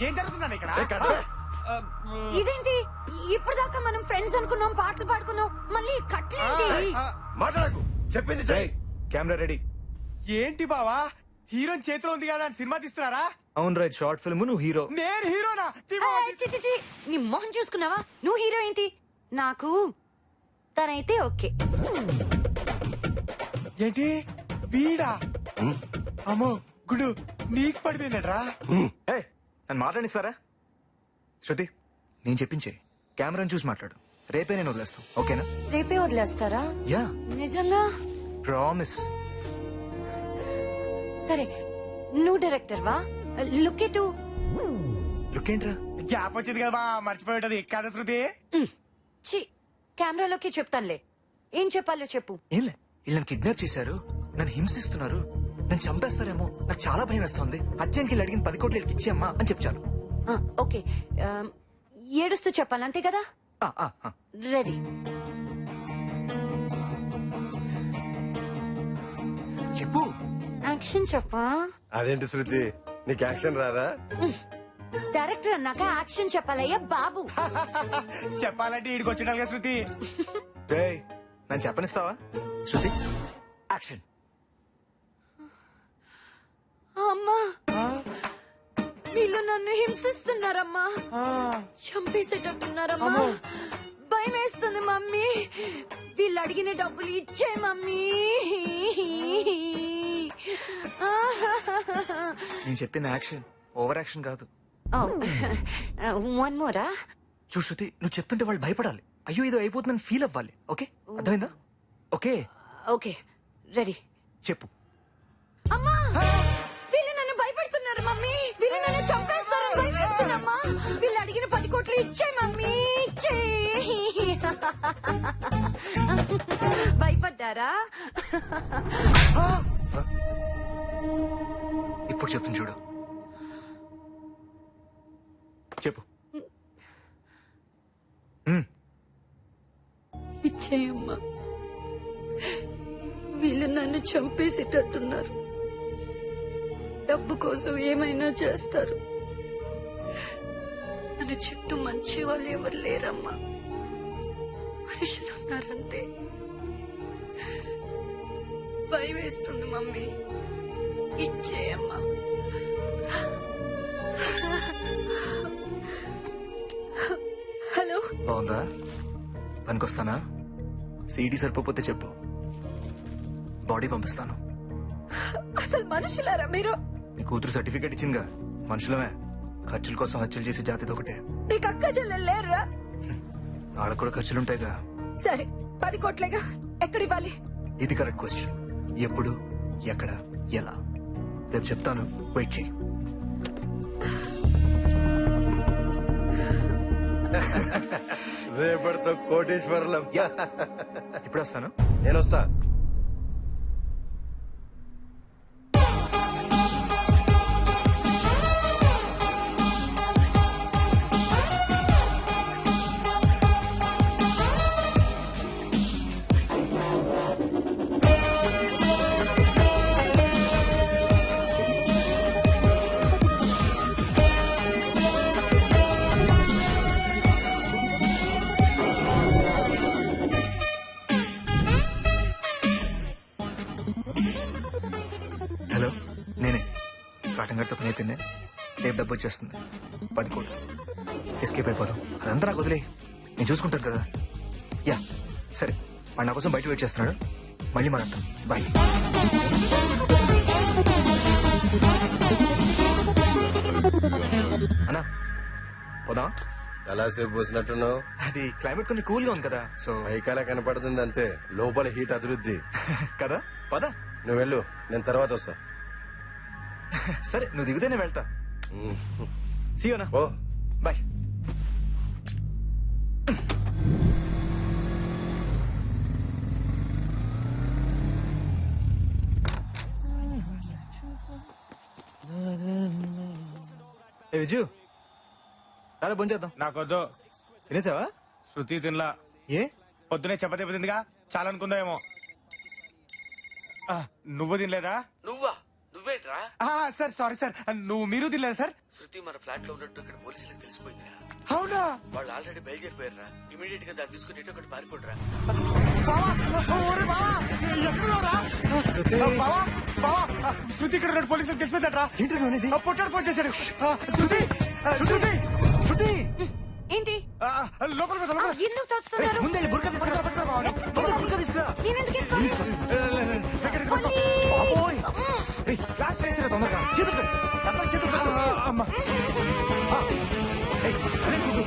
ఏం జరుగుతుందండి ఇక్కడ? ఇదేంటి ఇప్పుడు దాకా మనం ఫ్రెండ్స్ అనుకున్నాం, పాటలు పాడుకున్నాం, మళ్ళీ కట్లేంటి? మాట్లాడకు, చెప్పింది చెయ్. Camera ready. ఏంటి బావా, హీరోయిన్ చేతిలో ఉంది కదా అని సినిమా తీస్తున్నారా? అవును రైట్, షార్ట్ ఫిల్మ్, నువ్వు హీరో. నేను హీరోనా? చి, చి, చి. నీ మొహం చూసుకున్నావా? నువ్వు హీరో ఏంటి? నాకు తనైతే ఓకే. ఏంటి వీడా? అమ్మో గుడు, నీకు పడిపోయినట్రా. నన్ను మాట్లాడిస్తారా? శృతి, నేను చెప్పించే కెమెరాని చూసి మాట్లాడు. రేపే నేను వదిలేస్తాను, ఓకేనా? రేపే వదిలేస్తారా? యా, నిజంగా? ప్రామిస్. సరే, నువ్వు డైరెక్టర్ వా? లుక్ ఎటు. లుక్ ఏంట్రా? గ్యాప్ వచ్చింది కదా బా, మర్చిపోయి ఉంటది కదా శృతి. చి, కెమెరాలోకి చెప్తానులే. ఏం చెప్పాలో చెప్పు. ఏంలే, వీళ్ళు నన్ను కిడ్నాప్ చేశారు, నన్ను హింసిస్తున్నారు, నన్ను చంపేస్తారేమో, నాకు చాలా భయం వేస్తుంది. అర్జెంట్కి వీళ్ళు అడిగిన 10 కోట్లు వీళ్ళకి ఇచ్చేయమ్మా అని చెప్పాను. ఓకే, ఏడుస్తూ చెప్పాలి అంతే కదా? రెడీ. చెప్పు. యాక్షన్ చెప్పా. అదేంటి శృతి, నీకు యాక్షన్ రాదా? డైరెక్టర్ అన్నాక యాక్షన్ చెప్పాలయ్యా బాబు. చెప్పాలంటే ఈడికి వచ్చిండాలి శృతి. రేయ్, నన్ను చెప్పనిస్తావా? శృతి, యాక్షన్. అమ్మా, వీళ్ళు నన్ను హింసిస్తున్నారమ్మా, చంపేసేటట్టున్నారమ్మా. భయం వేస్తుంది మమ్మీ. వీళ్ళు అడిగిన డబ్బులు ఇచ్చే మమ్మీ. నేను చెప్పిన యాక్షన్ ఓవర్ యాక్షన్ కాదు. వన్ మోరా. చూడు శృతి, నువ్వు చెప్తుంటే వాళ్ళు భయపడాలి. అయ్యో ఇది అయిపోతుందని ఫీల్ అవ్వాలి. ఓకే, అర్థమైందా? Okay okay, ready. చెప్పు. అమ్మా, వీళ్ళు నన్ను భయపెడుతున్నారు మమ్మీ. వీళ్ళు నన్ను చంపేస్తారని భయపేస్తున్నామ్మా. వీళ్ళు అడిగిన 10 కోట్లు ఇచ్చే మమ్మీ, ఇచ్చే. భయపడ్డారా? ఇప్పుడు చెప్తుంది చూడు. చెప్పు. ఇచ్చేయమ్మా. వీళ్ళు నన్ను చంపేసేటట్టున్నారు. డబ్బు కోసం ఏమైనా చేస్తారు. నన్ను చుట్టూ మంచి వాళ్ళు ఎవరు లేరమ్మా, మనుషులు ఉన్నారంతే. భయం వేస్తుంది మమ్మీ, ఇచ్చేయమ్మా. హలో, బాగుందా? పనికొస్తానా? సీడీ సరిపోతే చెప్పు, బాడీ పంపిస్తాను. అసలు మనుషులారా మీరు? నీ కూతురు సర్టిఫికేట్ ఇచ్చిందిగా, మనుషులమే. ఖర్చుల కోసం హత్యలు చేసి జాతిది ఒకటే. నీకు అక్క చెల్లెలు లేరురా? వాళ్ళకు కూడా ఖర్చులుంటాయిగా. సరే, 10 కోట్లేగా, ఎక్కడివ్వాలి? ఇది కరెక్ట్ క్వశ్చన్. ఎప్పుడు, ఎక్కడ, ఎలా? రేపు చెప్తాను, వెయిట్ చేయి. రేపటితో కోటేశ్వరులం. ఇప్పుడు వస్తాను. నేను వస్తా. హలో, నేనే. కాటన్ గట్టు పని అయిపోయింది. రేపు డబ్బు వచ్చేస్తుంది, 10 కోట్లు. ఎస్కేప్ అయిపోదాం. అదంతా నాకు వదిలే, నేను చూసుకుంటాను కదా. యా సరే, వాడు నా కోసం బయట వెయిట్ చేస్తున్నాడు. మళ్ళీ మాట్లాడతాం. బాయ్. అన్నా, పోదామా? ఎలా సేపు పోసినట్టున్నావు? అది క్లైమేట్ కొంచెం కూల్ గా ఉంది కదా, సో. పైకాల కనపడుతుంది అంతే, లోపల హీట్ అభివృద్ధి కదా, పదా. నువ్వు వెళ్ళు, నేను తర్వాత వస్తా. సరే, నువ్వు దిగుతేనే వెళ్తా. సీయోనా, ఓ బాయ్. ఏ విజు, రారా భోంచేద్దాం. నాకొద్దు. తినేసావా? శృతి తినలా. ఏ? పొద్దునే చపాతీ తిందిగా, చాలా అనుకుందామేమో. నువ్వు తినలేదా? నువ్వా? నువ్వేంట్రా తిన్నారా? సార్ సారీ సార్ మీరు తినలేదు సార్. శృతి మన ఫ్లాట్ లో ఉన్నట్టు ఇక్కడ పోలీసులకు తెలిసిపోయిందిరా. అవునా? వాళ్ళు ఆల్రెడీ బయలుదేరిపోయారా. ఇమీడియట్ గా దాన్ని తీసుకుని ఒకటి పారిపోడరా. బావా, ఓరే బావా, ఎక్కడున్నావురా? బావా, బావా, శృతి ఇక్కడ ఉన్నట్టు పోలీసులకు తెలిసిపోయిందట్రా. ఏంటి నువ్వు అనేది? పొట్టాడు ఫోన్ చేశాడు. శృతి శృతి శృతి ఏంటి లోపలికి వస్తా, లోపలికి. ఎందుకు తోస్తున్నారు? ముందే బుర్కా తీసుకురా. పట్టుకురా బావా. ముందే బుర్కా తీసుకురా. నేనెందుకు వేసుకోవాలి? వెంకటగిరి కొట్టు. బాబోయ్. రేయ్, క్లాస్ చేసిరా తొందరగా. చేతులు కట్టు. అబ్బా, చేతులు కట్టు. అమ్మా రేయ్, సరే కూదు.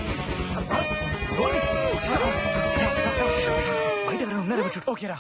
బయట ఎవరైనా ఉన్నారా చూడు. ఓకేరా.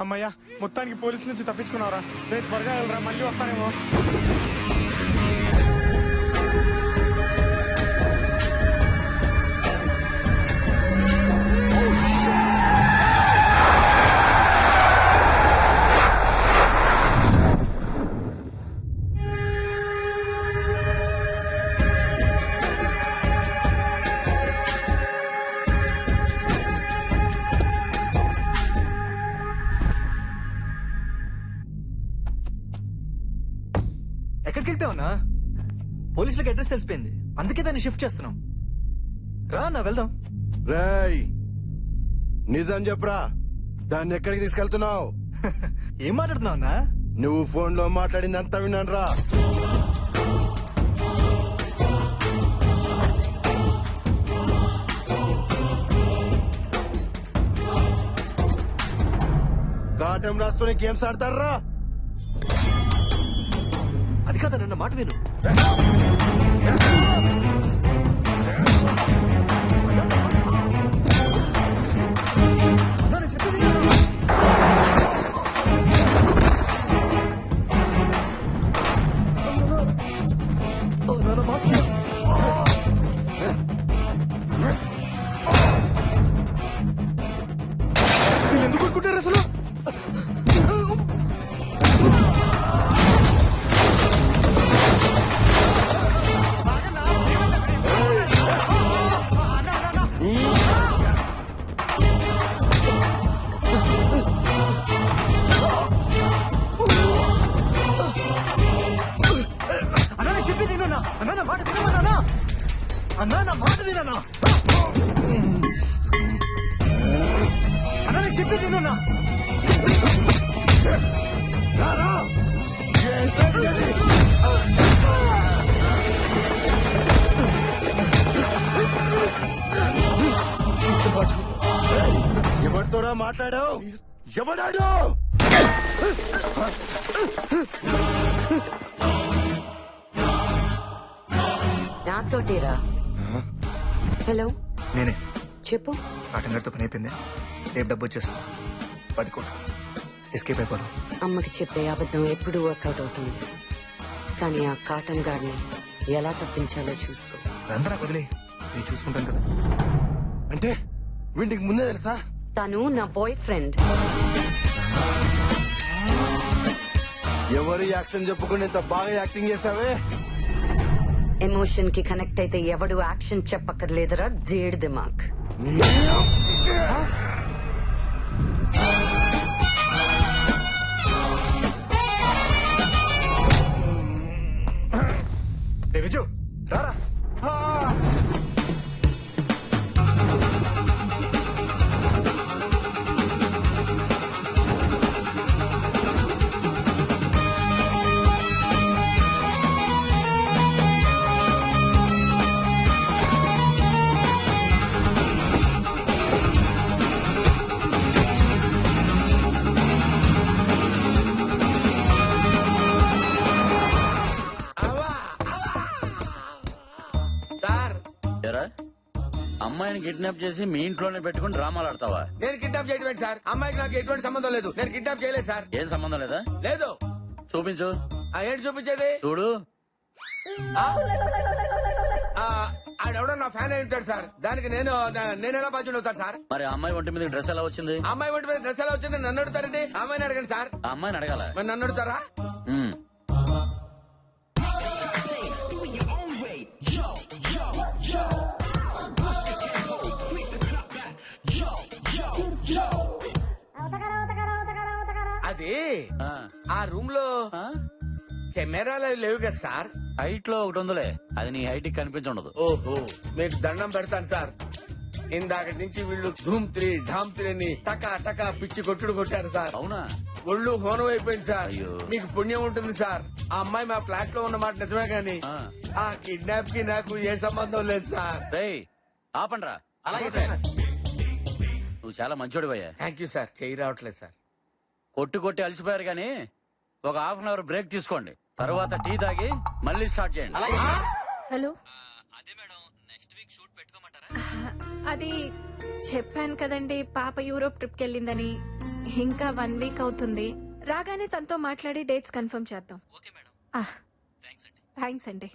అమ్మయ్యా, మొత్తానికి పోలీసుల నుంచి తప్పించుకున్నారా? రేపు త్వరగా వెళ్ళరా, మళ్ళీ వస్తానేమో. ఎక్కడికి వెళ్ళిపోయావునా? పోలీసులకు అడ్రస్ తెలిసిపోయింది, అందుకే దాన్ని షిఫ్ట్ చేస్తున్నాం. రా నా వెళ్దాం. రేయ్, నిజం చెప్పరా, దాన్ని ఎక్కడికి తీసుకెళ్తున్నావు? ఏం మాట్లాడుతున్నావునా? నువ్వు ఫోన్ లో మాట్లాడింది అంతా విన్నాను రా. కాటం రాస్తూనే గేమ్స్ ఆడతారా? అది కాదా, నన్న మాట విను. ఎందుకు కొట్టుకుంటారు అసలు? అన్నా నేను చెప్పేది వినన్నా. అన్నా నా మాట వినమన్నా. అన్నా నా మాట వినన్నా. అన్నా నేను చెప్పేది వినన్నా. ఎవరితోరా మాట్లాడావు? ఎవడాడు? నాతోటేరా. హలో, నేనే. చెప్పు. కాటన్ గారితో పని అయిపోయింది, రేపు డబ్బు వచ్చేస్తుంది. 10 కోట్లు. ఎస్కేప్ అయిపోదాం. అమ్మకి చెప్పే అబద్ధం ఎప్పుడు వర్కౌట్ అవుతుంది, కానీ ఆ కాటన్ గార్డ్ని ఎలా తప్పించాలో చూసుకో. అందరూ వదిలే, నేను చూసుకుంటాను కదా. అంటే వీటికి ముందే తెలుసా? తను నా బాయ్ ఫ్రెండ్. ఎవరు యాక్షన్ చెప్పుకుని ఇంత బాగా యాక్టింగ్ చేసావే? ఎమోషన్ కి కనెక్ట్ అయితే ఎవడు యాక్షన్ చెప్పక్కర్లేదురా, దేడ్ దిమాక్. విజు రారా. ఎరా అమ్మాయిని కిడ్నాప్ చేసి మీ ఇంట్లోనే పెట్టుకుని డ్రామాలు ఆడతావా? నేను కిడ్నాప్ చేయడం ఏంటి సార్? అమ్మాయికి నాకు ఎటువంటి సంబంధం లేదు. నేను కిడ్నాప్ చేయలేదు సార్. ఏం సంబంధం లేదా? లేదు. చూపించు. ఏంటి చూపించేది? చూడు. ఆడెవడో నా ఫ్యాన్ అయి ఉంటాడు సార్. దానికి నేను ఎలా బాధ్యుడు అవుతాను సార్? మరి ఆ అమ్మాయి ఒంటి మీద డ్రెస్ ఎలా వచ్చింది? అమ్మాయి ఒంటి మీద డ్రెస్ ఎలా వచ్చింది నన్ను అడుగుతారండి? అమ్మాయిని అడగండి సార్. ఆ అమ్మాయిని అడగాల. మరి నన్ను అడుగుతారా? ఉమ్. అది ఆ. ఆ రూమ్ లో ఆ? కెమెరాలు అవి లేవు కదా సార్? హైట్ లో ఒకటి ఉందిలే, అది నీ హైట్ కి కనిపించుండదు. ఓహో, మీకు దండం పెడతాను సార్. ఇందాక నుంచి వీళ్ళు ధూమ్ 3 ఢామ్ 3 అని టకా టకా పిచ్చి కొట్టుడు కొట్టారు సార్. అవునా? ఒళ్ళు హోనం అయిపోయింది సార్. అయ్యో. మీకు పుణ్యం ఉంటుంది సార్. ఆ అమ్మాయి మా ఫ్లాట్ లో ఉన్నమాట నిజమే గాని ఆ. ఆ కిడ్నాప్ కి నాకు ఏ సంబంధం లేదు సార్. రేయ్ ఆపండ్రా. అలాగే సార్. నువ్వు చాలా మంచోడివయ్యా. Thank you sir. చేయి రావట్లేదు సార్. కొట్టి కొట్టి అలసిపోయారు గానీ ఒక హాఫ్ అన్ అవర్ బ్రేక్ తీసుకోండి. తర్వాత టీ తాగి మళ్ళీ స్టార్ట్ చేయండి. హలో. అదే మేడం, నెక్స్ట్ వీక్ షూట్ పెట్టుకోమంటారా? అది చెప్పాను కదండి, పాప యూరోప్ ట్రిప్ కి వెళ్ళిందని. ఇంకా 1 వీక్ అవుతుంది. రాగానే తనతో మాట్లాడి డేట్స్ కన్ఫర్మ్ చేద్దాం. ఓకే మేడం, ఆ, థ్యాంక్స్ అండి. థ్యాంక్స్ అండి.